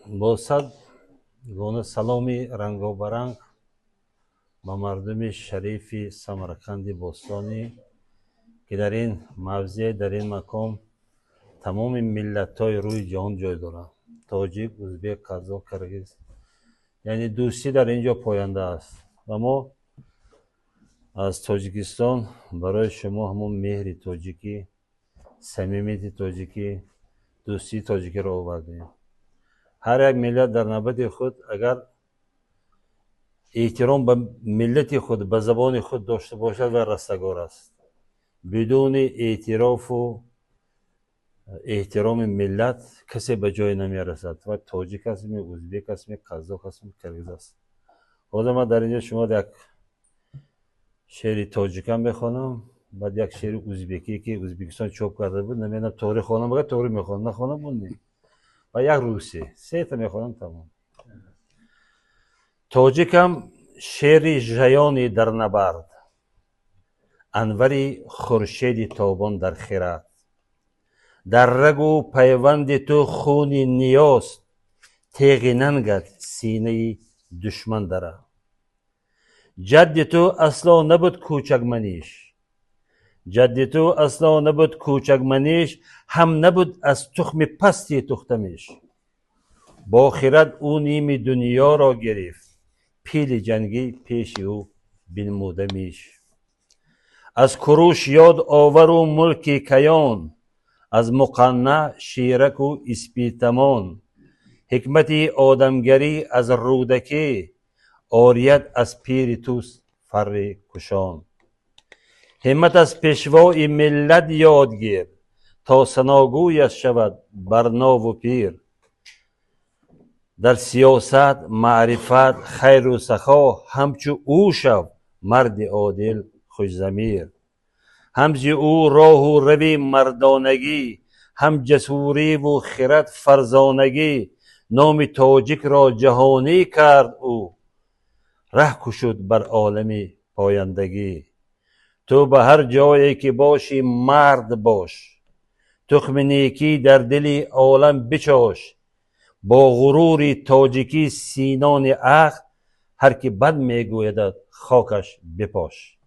با صد گونه سلامی رنگابرنگ به مردم شریف سمرقند باستانی که در این موضع در این مقام تمام ملت های روی جهان جای دارند، تاجیک، ازبک، قزاق، کرگیز، یعنی دوستی در اینجا پاینده است و ما از تاجیکستان برای شما همون مهر تاجیکی، صمیمیت تاجیکی، دوستی تاجیکی را آوردیم. هر یک ملت در نوبت خود اگر احترام به ملت خود به زبان خود داشته باشد و رستگار است. بدون اعتراف و احترام ملت کسی به جای نمی رسد. و تاجیک هستیم، ازبک هستیم، قزاق هستیم، کرگیز است. حالا من در اینجا شما یک شعر تاجیکم بخوانم، بعد یک شعر ازبکی که ازبکستان چاپ کرده بود، نمیدونم تاریخ خوانم بگه تاریخ میخوانم، نخوانم بوندی و یک روسی سه تا میخوانم تمام. تاجیکم شعر ژیانی در نبرد، انوری خورشید تابان در خیرات، در رگ و پیوند تو خون نیاست، تیغ ننگت سینه دشمن داره. جد تو اصلا نبود کوچک منیش، جد تو اصلا نبود کوچک منیش، هم نبود از تخم پستی تختمیش. با خیرت او نیم دنیا را گرفت، پیل جنگی پیش او بنموده میش. از کروش یاد آور و ملک کیان، از مقنع شیرک و اسپیتمان. حکمت آدمگری از رودکی، آریت از پیر توس فر کشان. همت از پیشوای ملت یادگیر، تا ثناگویش شود بر ناو و پیر. در سیاست، معرفت، خیر و سخا، همچو او شو مرد عادل خوش ضمیر. همچو او راه و روی مردانگی، هم جسوری و خرد فرزانگی. نام تاجیک را جهانی کرد او، ره کشود بر عالم پایندگی. تو به هر جایی که باشی مرد باش، تخم نیکی در دل عالم بچاش. با غرور تاجیکی سینان عقل، هر که بد میگویدت خاکش بپاش.